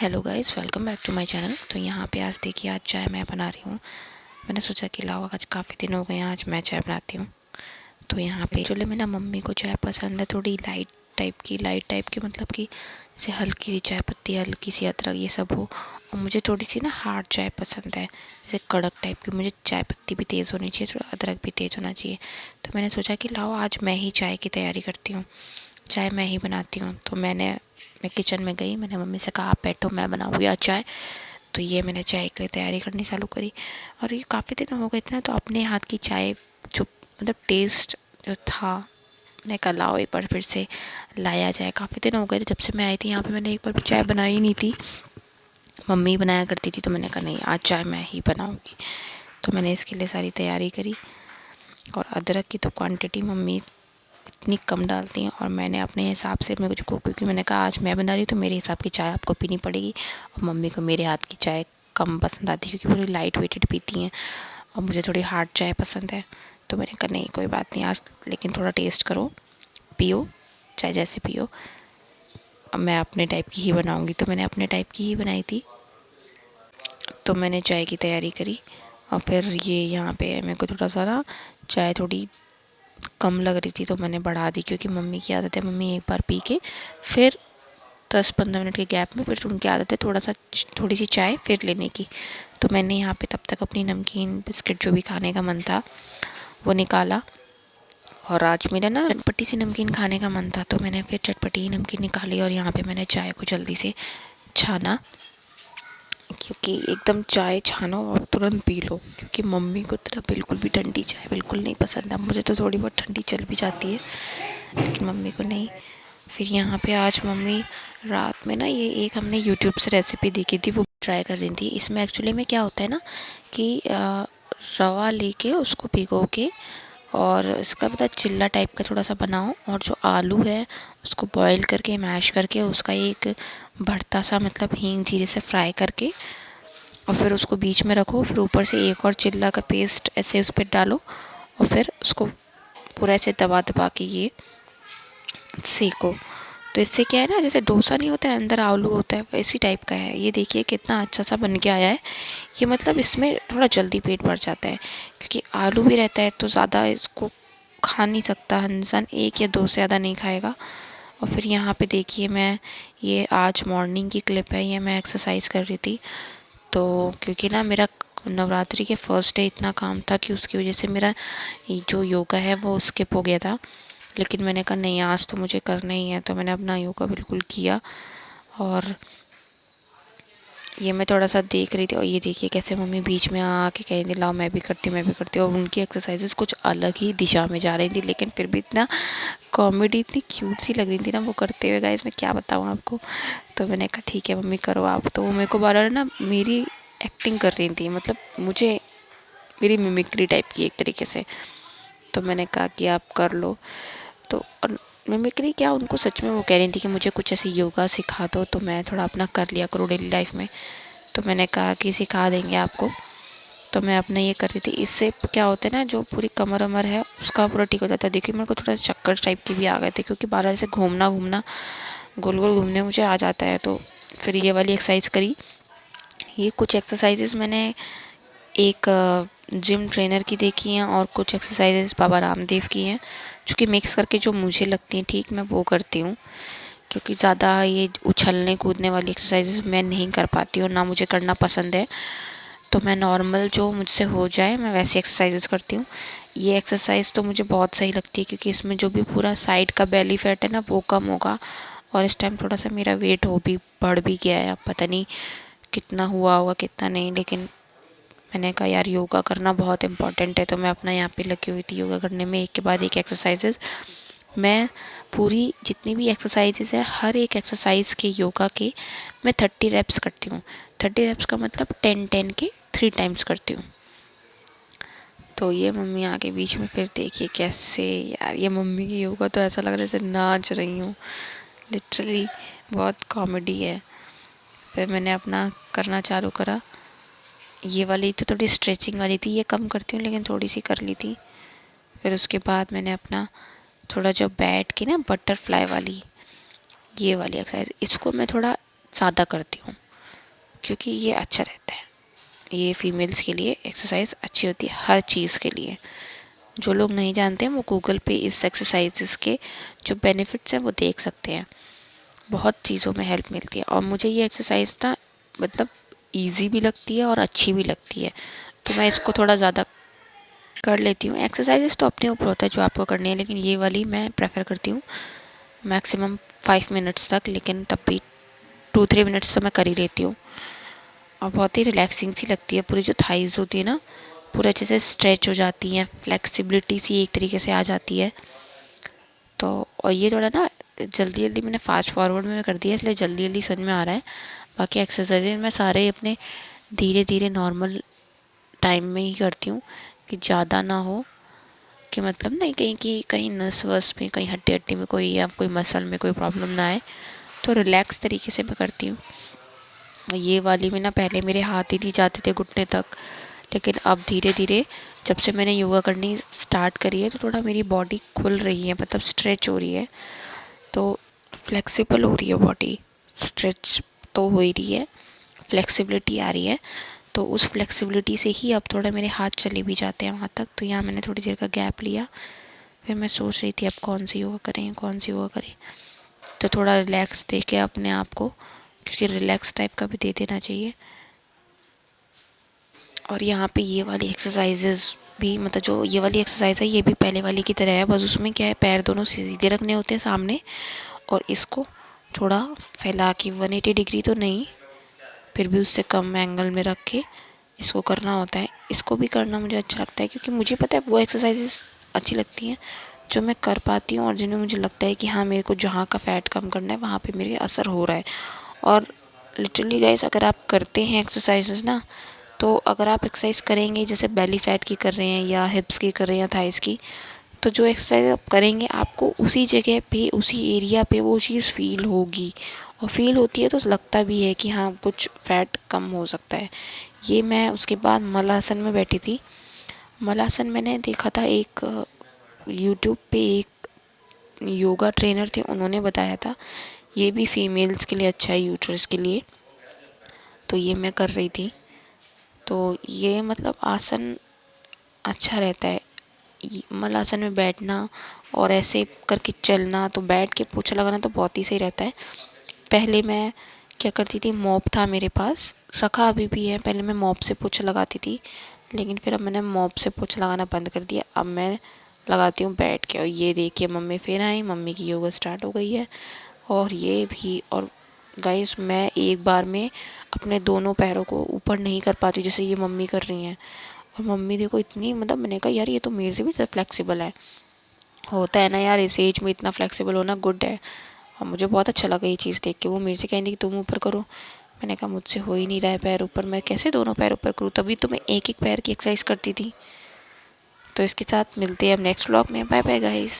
Hello guys, welcome back to my channel. तो यहाँ पे आज देखिए, आज चाय मैं बना रही हूँ। मैंने सोचा कि लाओ, आज काफ़ी दिन हो गए हैं, आज मैं चाय बनाती हूँ। तो यहाँ पे एक्चुअली में ना मम्मी को चाय पसंद है थोड़ी लाइट टाइप की, मतलब कि जैसे हल्की सी चाय पत्ती, हल्की सी अदरक, ये सब हो। और मुझे थोड़ी सी ना हार्ड चाय पसंद है, जैसे कड़क टाइप की। मुझे चाय पत्ती भी तेज़ होनी चाहिए, थोड़ा अदरक भी तेज़ होना चाहिए। तो मैंने सोचा कि लाओ, आज मैं ही चाय की तैयारी करती हूँ, चाय मैं ही बनाती हूँ। तो मैं किचन में गई, मैंने मम्मी से कहा आप बैठो, मैं बनाऊँगी आज चाय। तो ये मैंने चाय के लिए तैयारी करनी चालू करी। और ये काफ़ी दिन हो गए थे ना, तो अपने हाथ की चाय जो मतलब टेस्ट जो था, मैंने कहा लाओ एक बार फिर से लाया जाए। काफ़ी दिन हो गए थे जब से मैं आई थी यहाँ पे, मैंने एक बार भी चाय बनाई नहीं थी, मम्मी बनाया करती थी। तो मैंने कहा नहीं, आज चाय मैं ही बनाऊँगी। तो मैंने इसके लिए सारी तैयारी करी। और अदरक की तो क्वांटिटी मम्मी इतनी कम डालती हैं, और मैंने अपने हिसाब से मेरे को, क्योंकि मैंने कहा आज मैं बना रही हूँ तो मेरे हिसाब की चाय आपको पीनी पड़ेगी। और मम्मी को मेरे हाथ की चाय कम पसंद आती है, क्योंकि वो लाइट वेटेड पीती हैं और मुझे थोड़ी हार्ड चाय पसंद है। तो मैंने कहा नहीं, कोई बात नहीं, आज लेकिन थोड़ा टेस्ट करो, पियो चाय जैसे पियो। अब मैं अपने टाइप की ही बनाऊँगी। तो मैंने अपने टाइप की ही बनाई थी। तो मैंने चाय की तैयारी करी, और फिर ये यहाँ पे मेरे को थोड़ा सा ना चाय थोड़ी कम लग रही थी, तो मैंने बढ़ा दी। क्योंकि मम्मी की आदत है, मम्मी एक बार पी के फिर 10-15 मिनट के गैप में फिर उनकी आदत है थोड़ी सी चाय फिर लेने की। तो मैंने यहाँ पे तब तक अपनी नमकीन बिस्किट जो भी खाने का मन था वो निकाला। और आज मेरा ना चटपटी सी नमकीन खाने का मन था, तो मैंने फिर चटपटी नमकीन निकाली। और यहाँ पे मैंने चाय को जल्दी से छाना, क्योंकि एकदम चाय छानो और तुरंत पी लो। क्योंकि मम्मी को तरह बिल्कुल भी ठंडी चाय बिल्कुल नहीं पसंद है। मुझे तो थोड़ी बहुत ठंडी चल भी जाती है, लेकिन मम्मी को नहीं। फिर यहाँ पे आज मम्मी रात में ना, ये एक हमने यूट्यूब से रेसिपी देखी थी, वो ट्राई कर रही थी। इसमें एक्चुअली में क्या होता है ना कि रवा लेके उसको भिगो के, और इसका पता चिल्ला टाइप का थोड़ा सा बनाओ, और जो आलू है उसको बॉईल करके मैश करके उसका एक भरता सा, मतलब हींग जीरे से फ्राई करके, और फिर उसको बीच में रखो। फिर ऊपर से एक और चिल्ला का पेस्ट ऐसे उस पर डालो, और फिर उसको पूरा ऐसे दबा दबा के ये सेको। तो इससे क्या है ना, जैसे डोसा नहीं होता है अंदर आलू होता है, वैसी टाइप का है। ये देखिए कितना अच्छा सा बन के आया है। ये मतलब इसमें थोड़ा जल्दी पेट भर जाता है, क्योंकि आलू भी रहता है, तो ज़्यादा इसको खा नहीं सकता इंसान, एक या दो से ज़्यादा नहीं खाएगा। और फिर यहाँ पे देखिए, मैं ये आज मॉर्निंग की क्लिप है, ये मैं एक्सरसाइज कर रही थी। तो क्योंकि ना मेरा नवरात्रि के फर्स्ट डे इतना काम था कि उसकी वजह से मेरा जो योगा है वो स्किप हो गया था। लेकिन मैंने कहा नहीं, आज तो मुझे करना ही है। तो मैंने अपना योगा बिल्कुल किया। और ये मैं थोड़ा सा देख रही थी, और ये देखिए कैसे मम्मी बीच में आके कह रही थी लाओ मैं भी करती हूँ, मैं भी करती हूँ। और उनकी एक्सरसाइजेस कुछ अलग ही दिशा में जा रही थी, लेकिन फिर भी इतना कॉमेडी, इतनी क्यूट सी लग रही थी ना वो करते हुए। गाइस मैं क्या बताऊँ आपको। तो मैंने कहा ठीक है मम्मी करो आप। तो वो मेरे को बार बार ना मेरी एक्टिंग कर रही थी, मतलब मुझे मेरी मिमिक्री टाइप की एक तरीके से। तो मैंने कहा कि आप कर लो। तो और मिमिक्री क्या, उनको सच में वो कह रही थी कि मुझे कुछ ऐसी योगा सिखा दो, तो मैं थोड़ा अपना कर लिया करूँ डेली लाइफ में। तो मैंने कहा कि सिखा देंगे आपको। तो मैं अपना ये कर रही थी। इससे क्या होता है ना, जो पूरी कमर वमर है उसका पूरा ठीक हो जाता है। देखिए मेरे को थोड़ा चक्कर टाइप की भी आ गए थे, क्योंकि बार से घूमना घूमना गोल गोल घूमने मुझे आ जाता है। तो फिर ये वाली एक्सरसाइज करी। ये कुछ एक्सरसाइजेस मैंने एक जिम ट्रेनर की देखी हैं, और कुछ एक्सरसाइजेस बाबा रामदेव की हैं, जो कि मिक्स करके जो मुझे लगती हैं ठीक, मैं वो करती हूँ। क्योंकि ज़्यादा ये उछलने कूदने वाली एक्सरसाइजेस मैं नहीं कर पाती हूँ, ना मुझे करना पसंद है। तो मैं नॉर्मल जो मुझसे हो जाए मैं वैसी एक्सरसाइजेस करती हूँ। ये एक्सरसाइज तो मुझे बहुत सही लगती है, क्योंकि इसमें जो भी पूरा साइड का बेली फैट है ना वो कम होगा। और इस टाइम थोड़ा सा मेरा वेट हो भी बढ़ भी गया है, अब पता नहीं कितना हुआ होगा कितना नहीं। लेकिन मैंने कहा यार योगा करना बहुत इम्पोर्टेंट है, तो मैं अपना यहाँ पे लगी हुई थी योगा करने में, एक के बाद एक एक्सरसाइजेज। मैं पूरी जितनी भी एक्सरसाइजेज है, हर एक एक्सरसाइज के योगा के मैं 30 रेप्स करती हूँ। 30 रेप्स का मतलब 10-10 के 3 टाइम्स करती हूँ। तो ये मम्मी आके बीच में, फिर देखिए कैसे, यार ये मम्मी की योगा तो ऐसा लग रहा है जैसे नाच रही हूँ, लिटरली बहुत कॉमेडी है। फिर मैंने अपना करना चालू करा। ये वाली तो थोड़ी स्ट्रेचिंग वाली थी, ये कम करती हूँ लेकिन थोड़ी सी कर ली थी। फिर उसके बाद मैंने अपना थोड़ा जो बैठ के ना बटरफ्लाई वाली, ये वाली एक्सरसाइज, इसको मैं थोड़ा ज़्यादा करती हूँ। क्योंकि ये अच्छा रहता है। ये फीमेल्स के लिए एक्सरसाइज अच्छी होती है हर चीज़ के लिए। जो लोग नहीं जानते हैं वो गूगल पे इस एक्सरसाइजेस के जो बेनिफिट्स हैं वो देख सकते हैं। बहुत चीज़ों में हेल्प मिलती है और मुझे ये एक्सरसाइज ना मतलब इजी भी लगती है और अच्छी भी लगती है, तो मैं इसको थोड़ा ज़्यादा कर लेती हूँ। एक्सरसाइजेस तो अपने ऊपर होता है जो आपको करनी है, लेकिन ये वाली मैं प्रेफर करती हूँ मैक्सिमम 5 मिनट्स तक, लेकिन तब भी 2-3 मिनट्स तो मैं कर ही लेती हूँ। और बहुत ही रिलैक्सिंग सी लगती है। पूरी जो थाइज़ होती है ना पूरा अच्छे से स्ट्रेच हो जाती हैं, फ्लेक्सिबिलिटी सी एक तरीके से आ जाती है। तो और ये थोड़ा ना जल्दी जल्दी मैंने फास्ट फॉरवर्ड में कर दिया, इसलिए जल्दी जल्दी समझ में आ रहा है। बाकी एक्सरसाइज मैं सारे अपने धीरे धीरे नॉर्मल टाइम में ही करती हूँ कि ज़्यादा ना हो, कि मतलब नहीं कहीं की कहीं नस वस में कहीं हड्डी हड्डी में कोई या कोई मसल में कोई प्रॉब्लम ना आए। तो रिलैक्स तरीके से मैं करती हूँ। ये वाली में ना पहले मेरे हाथ ही नहीं जाते थे घुटने तक, लेकिन अब धीरे धीरे जब से मैंने योगा करनी स्टार्ट करी है तो थोड़ा मेरी बॉडी खुल रही है, मतलब स्ट्रेच हो रही है, तो फ्लेक्सिबल हो रही है बॉडी। स्ट्रेच तो हो ही रही है, फ्लेक्सिबिलिटी आ रही है। तो उस फ्लेक्सिबिलिटी से ही अब थोड़ा मेरे हाथ चले भी जाते हैं वहाँ तक। तो यहाँ मैंने थोड़ी देर का गैप लिया, फिर मैं सोच रही थी अब कौन सी योगा करें कौन सी योगा करें। तो थोड़ा रिलैक्स दे के अपने आप को, क्योंकि रिलैक्स टाइप का भी दे देना चाहिए। और यहाँ पे ये वाली एक्सरसाइजेज भी, मतलब जो ये वाली एक्सरसाइज है ये भी पहले वाली की तरह है, बस उसमें क्या है पैर दोनों सीधे रखने होते हैं सामने, और इसको थोड़ा फैला के 180 डिग्री तो नहीं, फिर भी उससे कम एंगल में रख के इसको करना होता है। इसको भी करना मुझे अच्छा लगता है, क्योंकि मुझे पता है वो एक्सरसाइजेस अच्छी लगती हैं जो मैं कर पाती हूँ और जिन्हें मुझे लगता है कि हाँ मेरे को जहाँ का फ़ैट कम करना है वहाँ पे मेरे असर हो रहा है। और लिटरली गाइस अगर आप करते हैं एक्सरसाइजेस ना, तो अगर आप एक्सरसाइज करेंगे जैसे बेली फैट की कर रहे हैं या हिप्स की कर रहे हैं या थाइस की, तो जो एक्सरसाइज आप करेंगे आपको उसी जगह पे उसी एरिया पे वो चीज़ फील होगी, और फील होती है तो लगता भी है कि हाँ कुछ फैट कम हो सकता है। ये मैं उसके बाद मलासन में बैठी थी। मलासन मैंने देखा था एक यूट्यूब पे एक योगा ट्रेनर थे, उन्होंने बताया था ये भी फीमेल्स के लिए अच्छा है, यूट्रस के लिए। तो ये मैं कर रही थी। तो ये मतलब आसन अच्छा रहता है। मलासन में बैठना और ऐसे करके चलना, तो बैठ के पोछा लगाना तो बहुत ही सही रहता है। पहले मैं क्या करती थी, मॉप था मेरे पास, रखा अभी भी है। पहले मैं मॉप से पोछा लगाती थी, लेकिन फिर अब मैंने मॉप से पोछा लगाना बंद कर दिया। अब मैं लगाती हूँ बैठ के। और ये देखिए मम्मी फिर आई, मम्मी की योगा स्टार्ट हो गई है। और ये भी, और गाइस मैं एक बार में अपने दोनों पैरों को ऊपर नहीं कर पाती जैसे ये मम्मी कर रही हैं। और मम्मी देखो इतनी, मतलब मैंने कहा यार ये तो मेरे से भी फ्लेक्सिबल है। होता है ना यार, इस एज में इतना फ्लेक्सिबल होना गुड है। और मुझे बहुत अच्छा लगा ये चीज़ देख के। वो मेरे से कहेंगी कि तुम ऊपर करो, मैंने कहा मुझसे हो ही नहीं रहा है पैर ऊपर, मैं कैसे दोनों पैर ऊपर करूँ, तभी तो मैं एक एक पैर की एक्सरसाइज करती थी। तो इसके साथ मिलते हैं अब नेक्स्ट व्लॉग में। Bye bye guys.